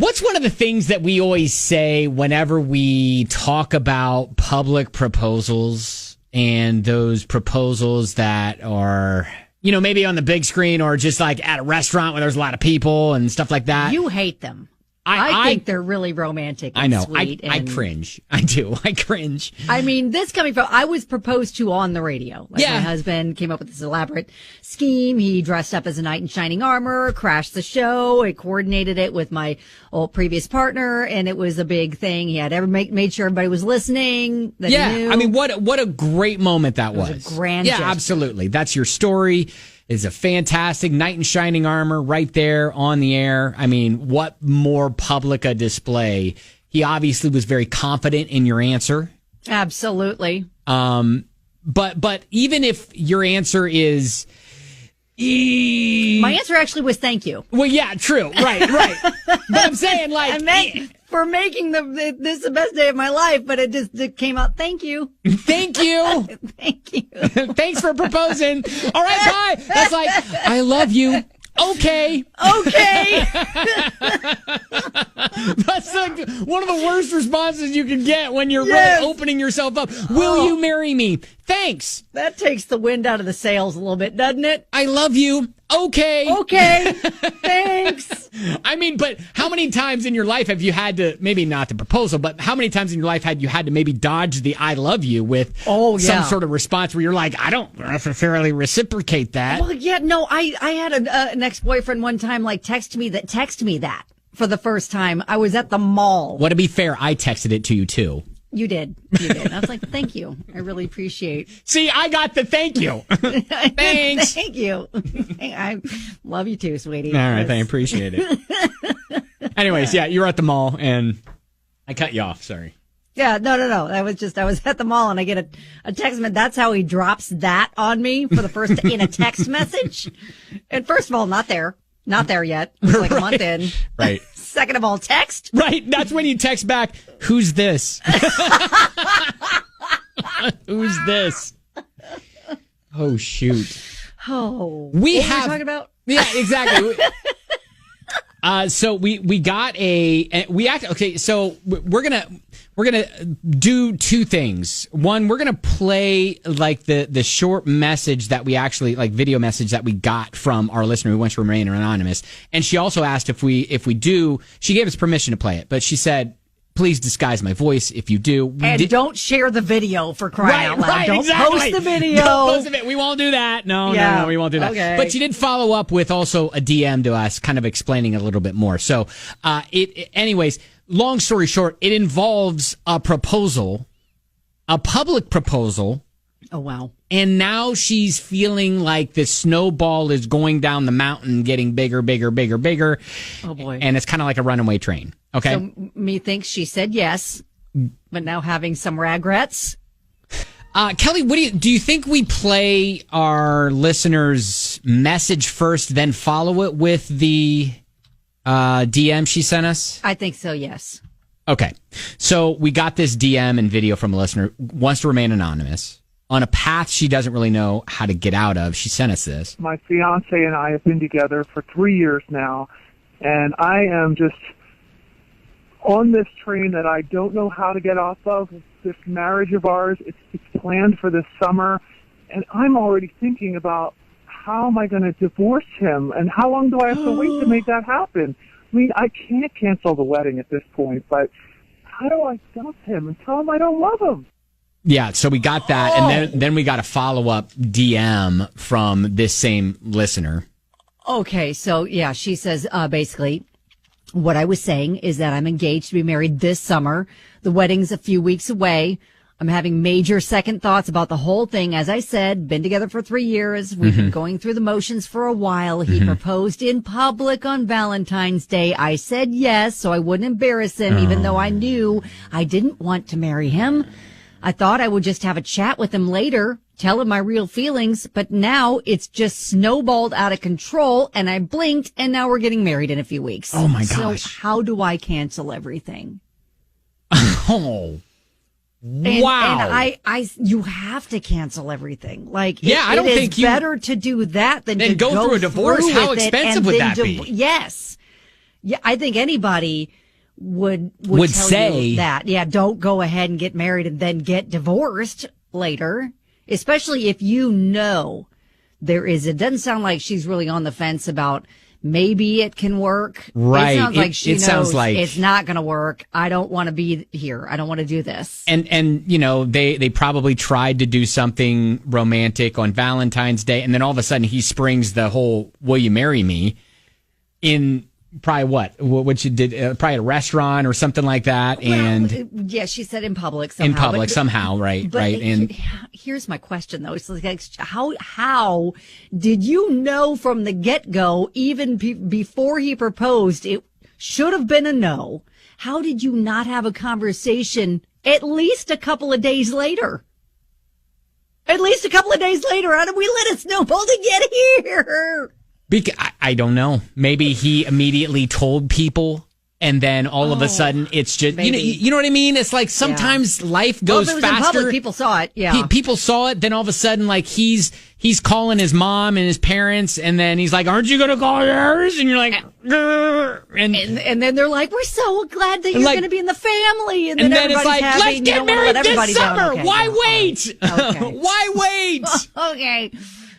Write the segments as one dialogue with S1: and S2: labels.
S1: What's one of the things that we always say whenever we talk about public proposals and those proposals that are, maybe on the big screen or just like at a restaurant where there's a lot of people and stuff like that?
S2: You hate them. I think they're really romantic and
S1: I know.
S2: sweet.
S1: I cringe. I do. I cringe.
S2: I mean, this coming from, I was proposed to on the radio. My husband came up with this elaborate scheme. He dressed up as a knight in shining armor, crashed the show. I coordinated it with my old previous partner, and it was a big thing. He had made sure everybody was listening. That he knew.
S1: I mean, what a great moment that was.
S2: It was a grand
S1: gesture.
S2: gesture.
S1: Absolutely. That's your story. Is a fantastic knight in shining armor right there on the air. I mean, what more public a display? He obviously was very confident in your answer.
S2: Absolutely.
S1: But even if your answer is...
S2: My answer actually was thank you.
S1: Well, yeah, true. Right. But I'm saying
S2: for making this the best day of my life, but it came out. Thank you.
S1: Thank you.
S2: Thank you.
S1: Thanks for proposing. All right, bye. That's like, I love you. Okay. That's like one of the worst responses you can get when you're really opening yourself up. Will you marry me? Thanks.
S2: That takes the wind out of the sails a little bit, doesn't it?
S1: I love you. Okay.
S2: Thanks.
S1: I mean, but how many times in your life have you had to, maybe not the proposal, but how many times in your life had you had to maybe dodge the I love you with some sort of response where you're like, I don't necessarily reciprocate that?
S2: Well, yeah, no, I had an ex-boyfriend one time text me that for the first time. I was at the mall.
S1: Well, to be fair, I texted it to you too.
S2: You did. I was like, thank you. I really appreciate.
S1: See, I got the thank you. Thanks.
S2: Thank you. I love you too, sweetie.
S1: All right, I appreciate it. Anyways, you were at the mall and I cut you off. Sorry.
S2: Yeah, no. I was at the mall and I get a text message. That's how he drops that on me for the first in a text message. And first of all, not there yet. It's like a month in.
S1: Right.
S2: Second of all, text.
S1: Right. That's when you text back, who's this? Who's this? Oh, shoot.
S2: Oh.
S1: What were we
S2: talking about?
S1: Yeah, exactly. So we got so we're gonna do two things. One, we're gonna play the short message that we actually video message that we got from our listener who wants to remain anonymous. And she also asked if we do. She gave us permission to play it, but she said, please disguise my voice if you do.
S2: Don't share the video for crying out loud.
S1: Right,
S2: don't
S1: exactly.
S2: Post the video.
S1: Don't post the video. We won't do that. No, we won't do that.
S2: Okay.
S1: But she did follow up with also a DM to us, kind of explaining a little bit more. So, anyways, long story short, it involves a proposal, a public proposal.
S2: Oh, wow.
S1: And now she's feeling like the snowball is going down the mountain, getting bigger.
S2: Oh, boy.
S1: And it's kind of like a runaway train. Okay.
S2: So me thinks she said yes, but now having some regrets.
S1: Kelly, do you think we play our listeners' message first, then follow it with the DM she sent us?
S2: I think so, yes.
S1: Okay. So we got this DM and video from a listener who wants to remain anonymous. On a path she doesn't really know how to get out of, she sent us this.
S3: My fiance and I have been together for 3 years now, and I am just on this train that I don't know how to get off of. This marriage of ours, it's planned for this summer, and I'm already thinking about how am I going to divorce him, and how long do I have to wait to make that happen? I mean, I can't cancel the wedding at this point, but how do I dump him and tell him I don't love him?
S1: Yeah, so we got that, and then we got a follow-up DM from this same listener.
S2: Okay, so yeah, she says basically what I was saying is that I'm engaged to be married this summer. The wedding's a few weeks away. I'm having major second thoughts about the whole thing. As I said, been together for 3 years. We've been going through the motions for a while. He proposed in public on Valentine's Day. I said yes, so I wouldn't embarrass him, even though I knew I didn't want to marry him. I thought I would just have a chat with him later, tell him my real feelings, but now it's just snowballed out of control, and I blinked, and now we're getting married in a few weeks.
S1: Oh, my gosh.
S2: So how do I cancel everything?
S1: Oh, wow.
S2: And you have to cancel everything.
S1: I don't think
S2: it's better to do that than to
S1: go through a divorce. How expensive would that be?
S2: Yes. Yeah, I think anybody would
S1: Would
S2: tell
S1: say
S2: you that. Yeah, don't go ahead and get married and then get divorced later, especially if you know it doesn't sound like she's really on the fence about maybe it can work.
S1: Right.
S2: It sounds like she knows
S1: sounds like
S2: it's not going to work. I don't want to be here. I don't want to do this.
S1: And you know, they probably tried to do something romantic on Valentine's Day, and then all of a sudden he springs the whole "Will you marry me?" in probably what you did, probably at a restaurant or something like that. And
S2: yeah, she said in public somehow.
S1: Somehow, right. And
S2: here's my question though. It's like, how did you know from the get-go, even before he proposed, it should have been a no? How did you not have a conversation at least a couple of days later? At least a couple of days later, how did we let it snowball to get here?
S1: I don't know. Maybe he immediately told people, and then all of a sudden it's just you know what I mean. It's like sometimes life goes
S2: if it was
S1: faster.
S2: in public, people saw it. Yeah,
S1: people saw it. Then all of a sudden, like he's calling his mom and his parents, and then he's like, "Aren't you going to call yours?" And you're like,
S2: and then they're like, "We're so glad that you're going to be in the family." And then
S1: it's like,
S2: happy,
S1: "Let's get married this summer."
S2: Okay,
S1: Why wait?
S2: Okay.
S1: Why wait?
S2: Okay.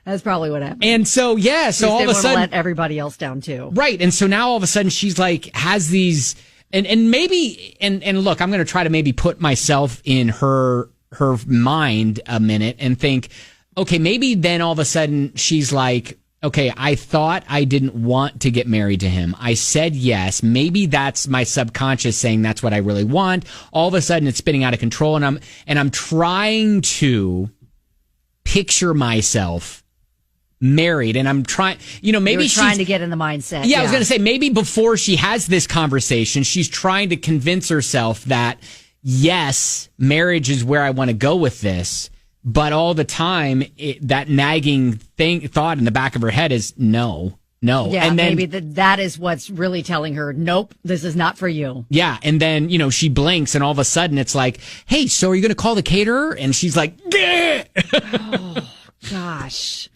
S2: That's probably what happened.
S1: And so, so all of a sudden,
S2: let everybody else down too.
S1: Right. And so now all of a sudden she's like, has these, and maybe, and look, I'm going to try to maybe put myself in her mind a minute and think, okay, maybe then all of a sudden she's like, okay, I thought I didn't want to get married to him. I said yes. Maybe that's my subconscious saying that's what I really want. All of a sudden it's spinning out of control, and I'm trying to picture myself married, and I'm trying, maybe she's
S2: trying to get in the mindset.
S1: Yeah, I was going to say, maybe before she has this conversation, she's trying to convince herself that, yes, marriage is where I want to go with this, but all the time, that nagging thought in the back of her head is no.
S2: Yeah,
S1: and then,
S2: maybe that is what's really telling her, nope, this is not for you.
S1: Yeah, and then, she blinks, and all of a sudden it's like, hey, so are you going to call the caterer? And she's like,
S2: oh, gosh.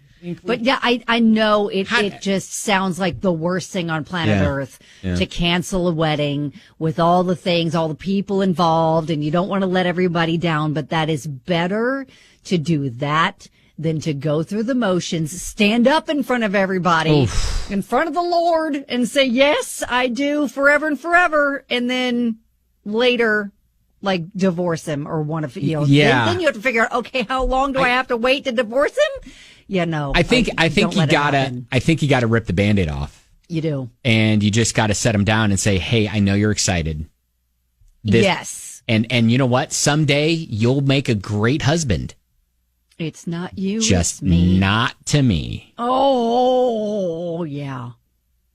S2: But yeah, I know it just sounds like the worst thing on planet Earth to cancel a wedding with all the things, all the people involved, and you don't want to let everybody down, but that is better to do that than to go through the motions, stand up in front of everybody, in front of the Lord, and say, yes, I do, forever and forever, and then later, like, divorce him or one of Then you have to figure out, okay, how long do I have to wait to divorce him? Yeah, no. I think you gotta rip the Band-Aid off. You do. And you just gotta set him down and say, hey, I know you're excited. Yes. And you know what? Someday you'll make a great husband. It's not you. Just it's me. Not to me. Oh, yeah.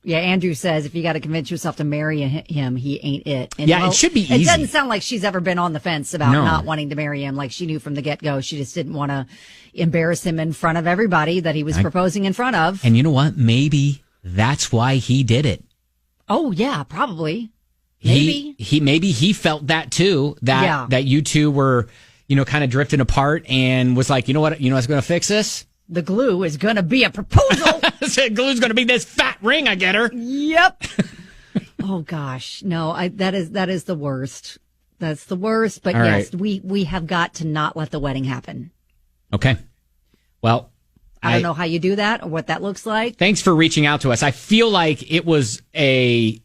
S2: Yeah, Andrew says if you got to convince yourself to marry him, he ain't it. And it should be easy. It doesn't sound like she's ever been on the fence about not wanting to marry him. Like she knew from the get-go. She just didn't want to embarrass him in front of everybody that he was proposing in front of. And you know what? Maybe that's why he did it. Oh, yeah, probably. Maybe. Maybe he felt that too, that you two were, kind of drifting apart and was like, you know what's going to fix this? The glue is going to be a proposal. The glue's going to be this fat ring I get her. Yep. Oh gosh, no, that is the worst. That's the worst. But yes, we have got to not let the wedding happen. Okay. Well, I don't know how you do that or what that looks like. Thanks for reaching out to us. I feel like it was a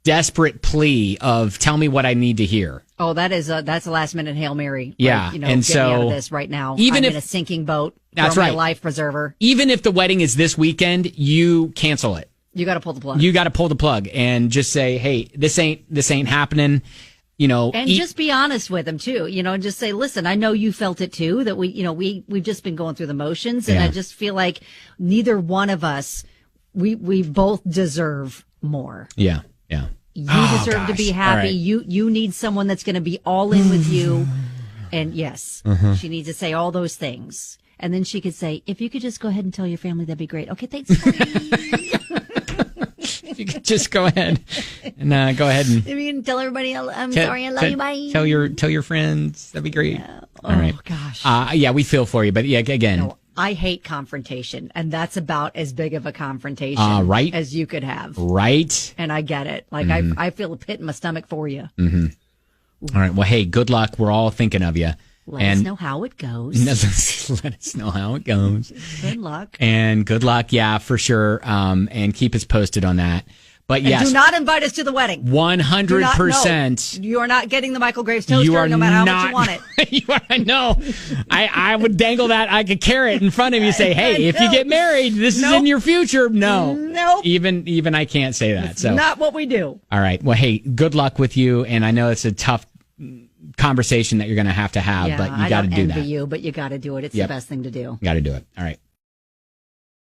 S2: desperate plea of tell me what I need to hear. Oh, that's a last minute Hail Mary. Yeah. Like, and get me out of this right now. Even I'm in a sinking boat. That's right. My life preserver. Even if the wedding is this weekend, you cancel it. You got to pull the plug. You got to pull the plug and just say, hey, this ain't happening. And just be honest with them too, and just say, listen, I know you felt it too, that we've just been going through the motions. And I just feel like neither one of us, we both deserve more. Yeah. Yeah. You deserve to be happy. Right. You need someone that's going to be all in with you. And yes, she needs to say all those things. And then she could say, if you could just go ahead and tell your family, that'd be great. Okay, thanks. If you could just go ahead and go ahead and if you can tell everybody, I'm sorry, I love you. Bye. Tell your friends, that'd be great. Yeah. All right. Gosh. Yeah, we feel for you, but yeah, again, I hate confrontation, and that's about as big of a confrontation
S1: right.
S2: as you could have.
S1: Right.
S2: And I get it. Like, I feel a pit in my stomach for you.
S1: Mm-hmm. All right. Well, hey, good luck. We're all thinking of you.
S2: Let us know how it goes.
S1: Let us know how it goes.
S2: Good luck.
S1: And good luck, yeah, for sure. And keep us posted on that. But yes,
S2: and do not invite us to the wedding.
S1: 100%.
S2: You are not getting the Michael Graves toaster, no matter how much you want it.
S1: You are, no, I would dangle that like a carrot in front of you. Say, hey, if you get married, this is in your future.
S2: Nope.
S1: Even I can't say that. So
S2: not what we do.
S1: All right. Well, hey, good luck with you. And I know it's a tough conversation that you're going to have,
S2: yeah,
S1: but you got to do that.
S2: I don't envy you, but you got to do it. It's the best thing to do.
S1: Got to do it. All right.